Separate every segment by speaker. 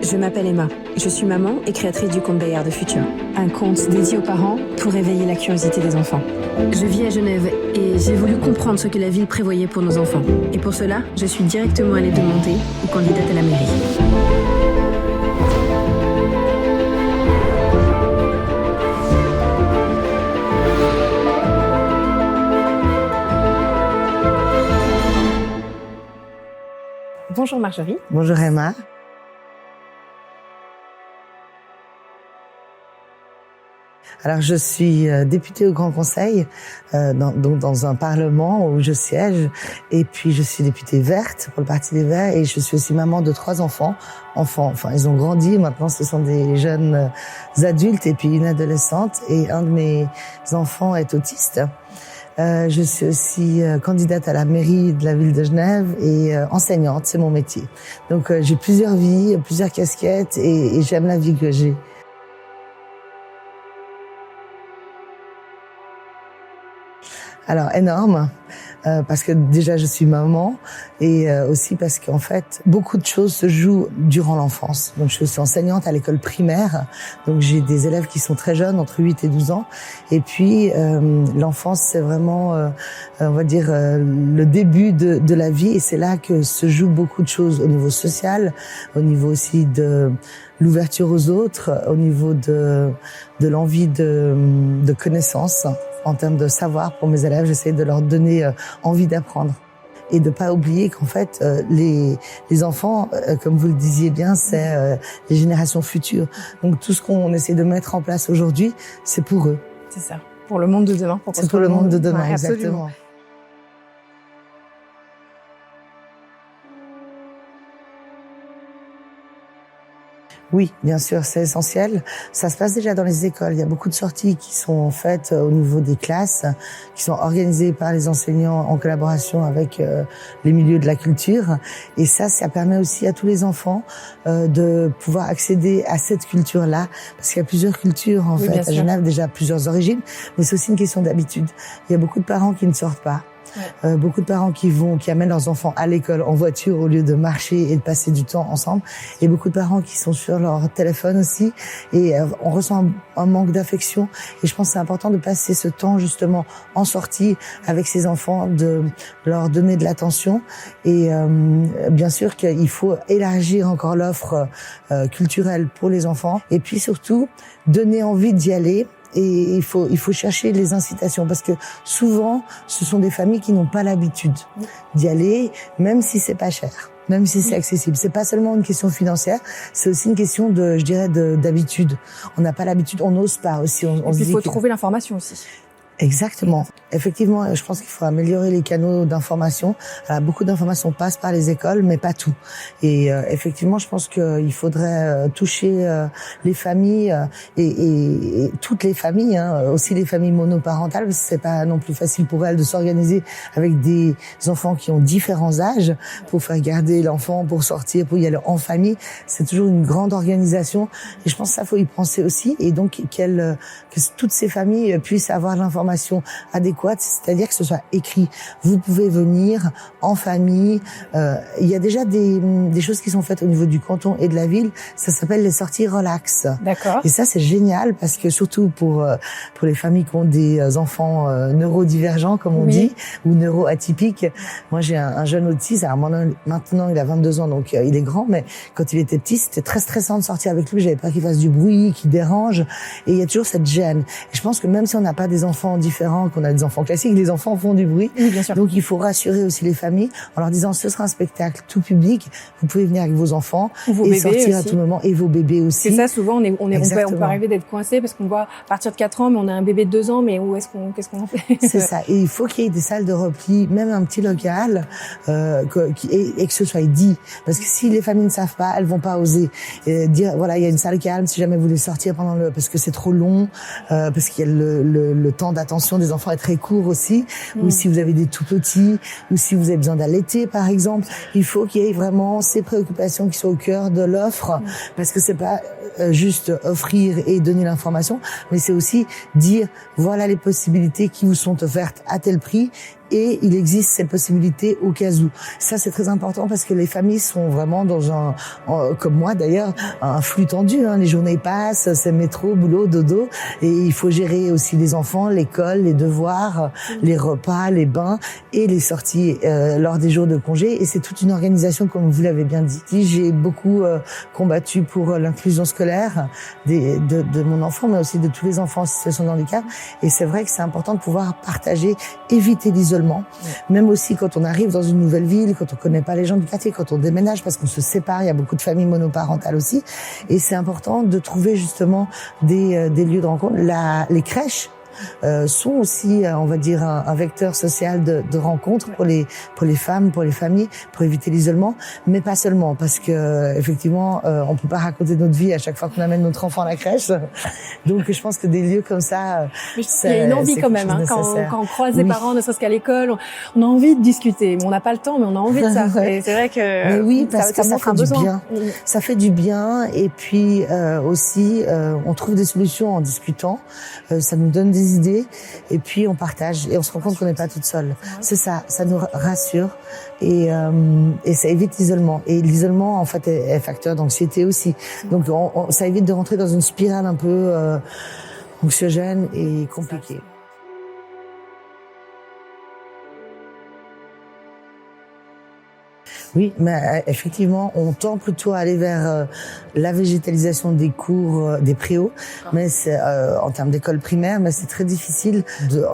Speaker 1: Je m'appelle Emma, je suis maman et créatrice du conte Bayard de Futur, un conte dédié aux parents pour éveiller la curiosité des enfants. Je vis à Genève et j'ai voulu comprendre ce que la ville prévoyait pour nos enfants. Et pour cela, je suis directement allée demander aux candidates à la mairie. Bonjour Marjorie.
Speaker 2: Bonjour Emma. Alors je suis députée au Grand Conseil, donc dans un parlement où je siège, et puis je suis députée verte pour le Parti des Verts, et je suis aussi maman de 3 enfants. Enfin, ils ont grandi, maintenant ce sont des jeunes adultes et puis une adolescente, et un de mes enfants est autiste. Je suis aussi candidate à la mairie de la ville de Genève et enseignante, c'est mon métier. Donc j'ai plusieurs vies, plusieurs casquettes, et j'aime la vie que j'ai. Alors énorme, parce que déjà je suis maman, et aussi parce qu'en fait beaucoup de choses se jouent durant l'enfance. Donc je suis enseignante à l'école primaire, donc j'ai des élèves qui sont très jeunes, entre 8 et 12 ans, et puis l'enfance c'est vraiment, on va dire, le début de la vie, et c'est là que se jouent beaucoup de choses au niveau social, au niveau aussi de l'ouverture aux autres, au niveau de l'envie de connaissance. En termes de savoir pour mes élèves, j'essaie de leur donner envie d'apprendre. Et de pas oublier qu'en fait, les enfants, comme vous le disiez bien, c'est les générations futures. Donc tout ce qu'on essaie de mettre en place aujourd'hui, c'est pour eux.
Speaker 3: C'est ça, pour le monde de demain.
Speaker 2: C'est pour le monde de demain,
Speaker 3: ouais,
Speaker 2: exactement. Oui, bien sûr, c'est essentiel. Ça se passe déjà dans les écoles. Il y a beaucoup de sorties qui sont faites au niveau des classes, qui sont organisées par les enseignants en collaboration avec les milieux de la culture. Et ça permet aussi à tous les enfants de pouvoir accéder à cette culture-là, parce qu'il y a plusieurs cultures en fait à Genève, déjà plusieurs origines, mais c'est aussi une question d'habitude. Il y a beaucoup de parents qui ne sortent pas. Ouais. Beaucoup de parents qui amènent leurs enfants à l'école en voiture au lieu de marcher et de passer du temps ensemble, et beaucoup de parents qui sont sur leur téléphone aussi, et on ressent un manque d'affection, et je pense que c'est important de passer ce temps justement en sortie avec ses enfants, de leur donner de l'attention, et bien sûr qu'il faut élargir encore l'offre culturelle pour les enfants, et puis surtout donner envie d'y aller. Et il faut chercher les incitations, parce que souvent ce sont des familles qui n'ont pas l'habitude d'y aller, même si c'est pas cher, même si c'est accessible. C'est pas seulement une question financière, c'est aussi une question d'habitude. On n'a pas l'habitude, on n'ose pas aussi.
Speaker 3: Il faut trouver l'information aussi.
Speaker 2: Exactement. Effectivement, je pense qu'il faut améliorer les canaux d'information. Alors, beaucoup d'informations passent par les écoles, mais pas tout. Et effectivement, je pense qu'il faudrait toucher les familles et toutes les familles, aussi les familles monoparentales, parce que c'est pas non plus facile pour elles de s'organiser avec des enfants qui ont différents âges pour faire garder l'enfant, pour sortir, pour y aller en famille. C'est toujours une grande organisation, et je pense que ça faut y penser aussi, et donc que toutes ces familles puissent avoir l'information adéquate, c'est-à-dire que ce soit écrit. Vous pouvez venir en famille. Il y a déjà des choses qui sont faites au niveau du canton et de la ville. Ça s'appelle les sorties relax.
Speaker 3: D'accord.
Speaker 2: Et ça, c'est génial, parce que surtout pour les familles qui ont des enfants neurodivergents, comme on dit, ou neuroatypiques. Moi, j'ai un jeune autiste. Alors maintenant, il a 22 ans, donc il est grand, mais quand il était petit, c'était très stressant de sortir avec lui. J'avais peur qu'il fasse du bruit, qu'il dérange. Et il y a toujours cette gêne. Et je pense que même si on n'a pas des enfants différents, qu'on a des enfants classiques, les enfants font du bruit.
Speaker 3: Oui, bien sûr.
Speaker 2: Donc il faut rassurer aussi les familles en leur disant ce sera un spectacle tout public, vous pouvez venir avec vos enfants et sortir à tout moment, et vos bébés aussi.
Speaker 3: C'est ça, souvent on peut arriver d'être coincé parce qu'on voit à partir de 4 ans, mais on a un bébé de 2 ans, mais qu'est-ce qu'on en fait?
Speaker 2: C'est ça. Et il faut qu'il y ait des salles de repli, même un petit local, et que ce soit dit. Parce que si les familles ne savent pas, elles vont pas oser dire voilà, il y a une salle calme si jamais vous voulez sortir parce que c'est trop long, parce qu'il y a le temps d'attention des enfants est très court aussi, ou si vous avez des tout petits, ou si vous avez besoin d'allaiter par exemple, il faut qu'il y ait vraiment ces préoccupations qui soient au cœur de l'offre, parce que c'est pas juste offrir et donner l'information, mais c'est aussi dire voilà les possibilités qui vous sont offertes à tel prix, et il existe cette possibilité au cas où. Ça, c'est très important parce que les familles sont vraiment dans comme moi d'ailleurs, un flux tendu. Les journées passent, c'est métro, boulot, dodo, et il faut gérer aussi les enfants, l'école, les devoirs, les repas, les bains et les sorties lors des jours de congé. Et c'est toute une organisation, comme vous l'avez bien dit. J'ai beaucoup combattu pour l'inclusion scolaire de mon enfant, mais aussi de tous les enfants en situation de handicap. Et c'est vrai que c'est important de pouvoir partager, éviter l'isolement. Même aussi quand on arrive dans une nouvelle ville, quand on connaît pas les gens du quartier, quand on déménage, parce qu'on se sépare, il y a beaucoup de familles monoparentales aussi. Et c'est important de trouver justement des lieux de rencontre. Les crèches sont aussi, on va dire, un vecteur social de rencontre pour les femmes, pour les familles, pour éviter l'isolement, mais pas seulement, parce que effectivement, on peut pas raconter notre vie à chaque fois qu'on amène notre enfant à la crèche. Donc, je pense que des lieux comme ça,
Speaker 3: il y a une envie quand même, quand on croise des parents, ne serait-ce qu'à l'école, on a envie de discuter, mais on n'a pas le temps, mais on a envie de ça. Et c'est vrai que
Speaker 2: mais oui, parce que ça fait du bien. Ça fait du bien, et puis aussi, on trouve des solutions en discutant. Ça nous donne des idées, et puis on partage et on se rend compte qu'on n'est pas toute seule. C'est ça nous rassure et ça évite l'isolement. Et l'isolement en fait est facteur d'anxiété aussi. Donc ça évite de rentrer dans une spirale un peu anxiogène et compliquée. Oui, mais effectivement, on tend plutôt à aller vers la végétalisation des cours, des préaux, mais c'est en termes d'école primaire, mais c'est très difficile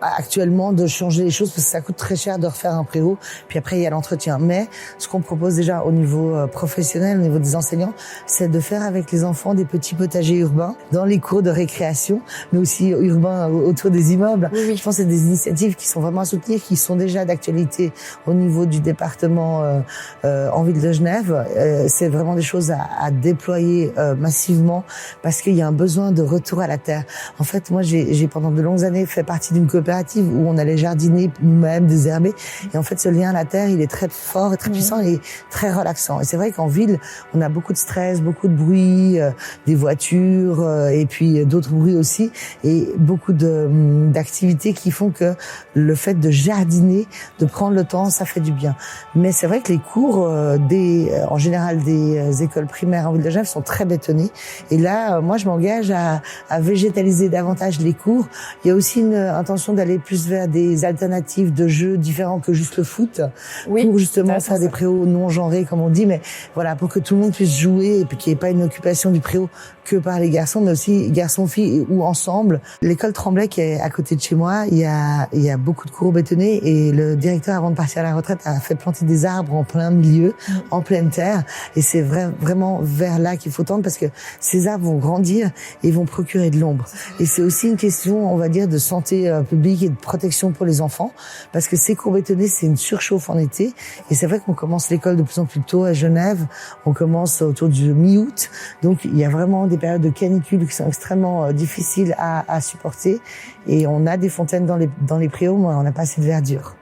Speaker 2: actuellement de changer les choses parce que ça coûte très cher de refaire un préau. Puis après, il y a l'entretien. Mais ce qu'on propose déjà au niveau professionnel, au niveau des enseignants, c'est de faire avec les enfants des petits potagers urbains dans les cours de récréation, mais aussi urbains autour des immeubles.
Speaker 3: Oui.
Speaker 2: Je pense que c'est des initiatives qui sont vraiment à soutenir, qui sont déjà d'actualité au niveau du département en ville de Genève. C'est vraiment des choses à déployer massivement parce qu'il y a un besoin de retour à la terre. En fait, moi, j'ai pendant de longues années fait partie d'une coopérative où on allait jardiner nous-mêmes, désherber. Et en fait, ce lien à la terre, il est très fort et très puissant et très relaxant. Et c'est vrai qu'en ville, on a beaucoup de stress, beaucoup de bruit, des voitures et puis d'autres bruits aussi, et beaucoup d'activités qui font que le fait de jardiner, de prendre le temps, ça fait du bien. Mais c'est vrai que les cours en général des écoles primaires en ville de Genève sont très bétonnés. Et là, moi, je m'engage à végétaliser davantage les cours. Il y a aussi une intention d'aller plus vers des alternatives de jeux différents que juste le foot, pour justement faire des préaux non genrés, comme on dit, mais voilà, pour que tout le monde puisse jouer et puis qu'il n'y ait pas une occupation du préau que par les garçons, mais aussi garçons-filles ou ensemble. L'école Tremblay, qui est à côté de chez moi, il y a beaucoup de cours bétonnés et le directeur, avant de partir à la retraite, a fait planter des arbres en plein milieu, en pleine terre. Et c'est vraiment vers là qu'il faut tendre parce que ces arbres vont grandir et vont procurer de l'ombre. Et c'est aussi une question, on va dire, de santé publique et de protection pour les enfants parce que ces cours bétonnés, c'est une surchauffe en été. Et c'est vrai qu'on commence l'école de plus en plus tôt à Genève. On commence autour du mi-août. Donc, il y a vraiment des périodes de canicule qui sont extrêmement difficiles à supporter. Et on a des fontaines dans les préaux, mais on n'a pas assez de verdure.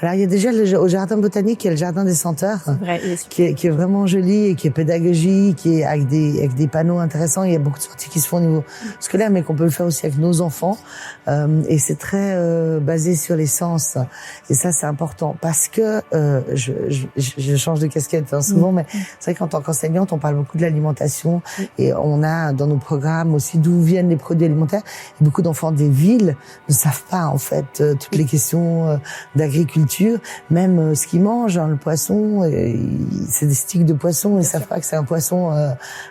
Speaker 2: Alors, il y a déjà au jardin botanique, il y a le jardin des senteurs, qui est vraiment joli et qui est pédagogique, qui est avec des panneaux intéressants. Il y a beaucoup de sorties qui se font au niveau scolaire, mais qu'on peut le faire aussi avec nos enfants. Et c'est très basé sur les sens. Et ça, c'est important parce que je change de casquette souvent, mais c'est vrai qu'en tant qu'enseignante, on parle beaucoup de l'alimentation et on a dans nos programmes aussi d'où viennent les produits alimentaires. Et beaucoup d'enfants des villes ne savent pas en fait toutes les questions d'agriculture, même ce qu'ils mangent, le poisson, c'est des sticks de poisson, ils savent pas que c'est un poisson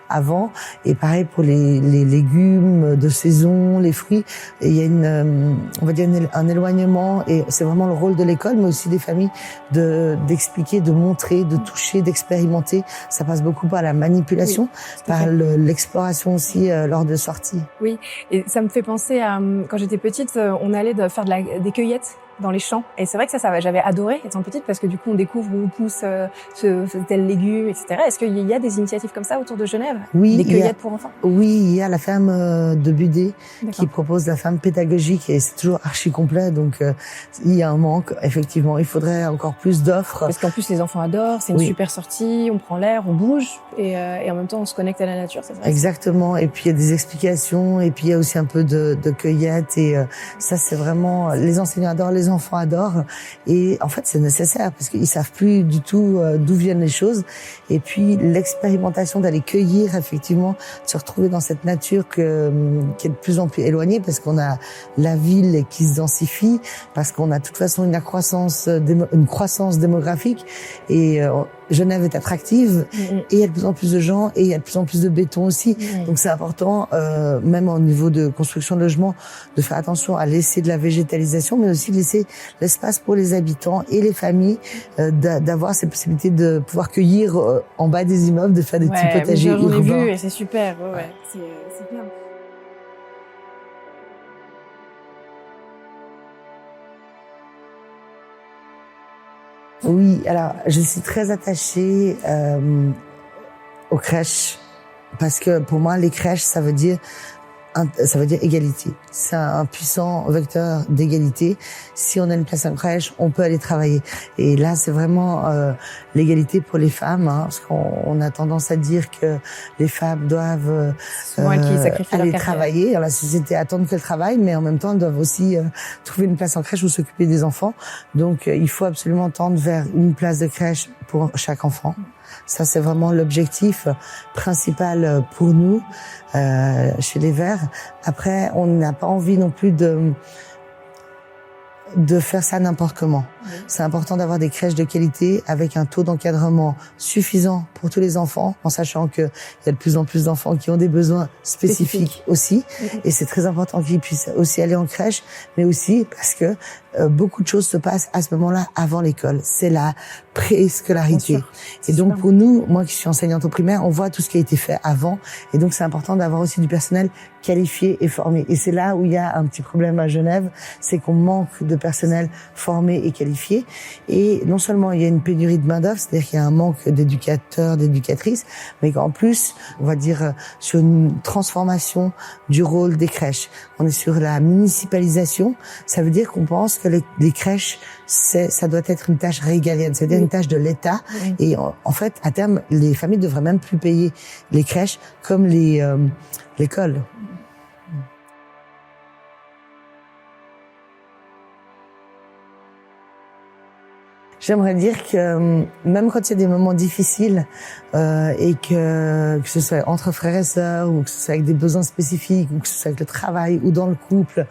Speaker 2: avant. Et pareil pour les légumes de saison, les fruits. Et il y a on va dire un éloignement, et c'est vraiment le rôle de l'école, mais aussi des familles d'expliquer, de montrer, de toucher, d'expérimenter. Ça passe beaucoup par la manipulation, par l'exploration aussi lors de sorties.
Speaker 3: Oui, et ça me fait penser à quand j'étais petite, on allait faire des cueillettes dans les champs. Et c'est vrai que ça j'avais adoré étant petite parce que du coup on découvre où pousse ce tel légume, etc. Est-ce qu'il y a des initiatives comme ça autour de Genève?
Speaker 2: Oui,
Speaker 3: des cueillettes pour enfants?
Speaker 2: Oui, il y a la ferme de Budé qui propose la ferme pédagogique et c'est toujours archi complet. Donc il y a un manque. Effectivement, il faudrait encore plus d'offres.
Speaker 3: Parce qu'en plus les enfants adorent, c'est une super sortie, on prend l'air, on bouge et en même temps on se connecte à la nature. C'est vrai.
Speaker 2: Exactement. Et puis il y a des explications et puis il y a aussi un peu de cueillette et ça c'est vraiment les enseignants adorent, les enfants adorent et en fait c'est nécessaire parce qu'ils savent plus du tout d'où viennent les choses et puis l'expérimentation d'aller cueillir effectivement, de se retrouver dans cette nature qui est de plus en plus éloignée parce qu'on a la ville qui se densifie, parce qu'on a de toute façon une croissance démographique et Genève est attractive et il y a de plus en plus de gens et il y a de plus en plus de béton aussi. Donc c'est important, même au niveau de construction de logements, de faire attention à laisser de la végétalisation, mais aussi de laisser l'espace pour les habitants et les familles, d'avoir cette possibilité de pouvoir cueillir en bas des immeubles, de faire des petits potagers urbains.
Speaker 3: J'en ai vu et c'est super, c'est bien.
Speaker 2: Oui, alors je suis très attachée aux crèches parce que pour moi les crèches ça veut dire égalité. C'est un puissant vecteur d'égalité. Si on a une place en crèche, on peut aller travailler. Et là, c'est vraiment l'égalité pour les femmes, parce qu'on a tendance à dire que les femmes doivent aller travailler. Alors, la société attend qu'elles travaillent, mais en même temps, elles doivent aussi trouver une place en crèche ou s'occuper des enfants. Donc, il faut absolument tendre vers une place de crèche pour chaque enfant. Ça, c'est vraiment l'objectif principal pour nous chez les Verts. Après, on n'a pas envie non plus de faire ça n'importe comment. C'est important d'avoir des crèches de qualité avec un taux d'encadrement suffisant pour tous les enfants, en sachant qu'il y a de plus en plus d'enfants qui ont des besoins spécifiques aussi. Et c'est très important qu'ils puissent aussi aller en crèche, mais aussi parce que beaucoup de choses se passent à ce moment-là avant l'école. C'est la préscolarité. Et donc pour nous, moi qui suis enseignante au primaire, on voit tout ce qui a été fait avant. Et donc c'est important d'avoir aussi du personnel qualifié et formé. Et c'est là où il y a un petit problème à Genève, c'est qu'on manque de personnel formé et qualifié. Et non seulement il y a une pénurie de main-d'œuvre, c'est-à-dire qu'il y a un manque d'éducateurs, d'éducatrices, mais qu'en plus, on va dire, sur une transformation du rôle des crèches. On est sur la municipalisation. Ça veut dire qu'on pense que les crèches, ça doit être une tâche régalienne, c'est-à-dire une tâche de l'État. Et en fait, à terme, les familles devraient même plus payer les crèches comme l'école. J'aimerais dire que même quand il y a des moments difficiles et que ce soit entre frères et sœurs ou que ce soit avec des besoins spécifiques ou que ce soit avec le travail ou dans le couple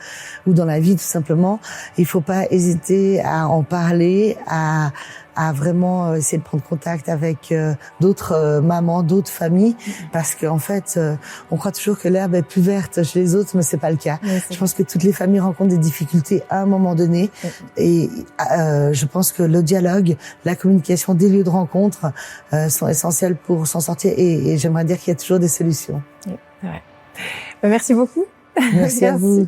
Speaker 2: ou dans la vie tout simplement, il faut pas hésiter à en parler, à vraiment essayer de prendre contact avec d'autres mamans, d'autres familles, parce qu'en fait, on croit toujours que l'herbe est plus verte chez les autres, mais c'est pas le cas. Je pense que toutes les familles rencontrent des difficultés à un moment donné, et je pense que le dialogue, la communication, des lieux de rencontre sont essentiels pour s'en sortir, et j'aimerais dire qu'il y a toujours des solutions.
Speaker 3: Ouais. Merci beaucoup.
Speaker 2: Merci à vous.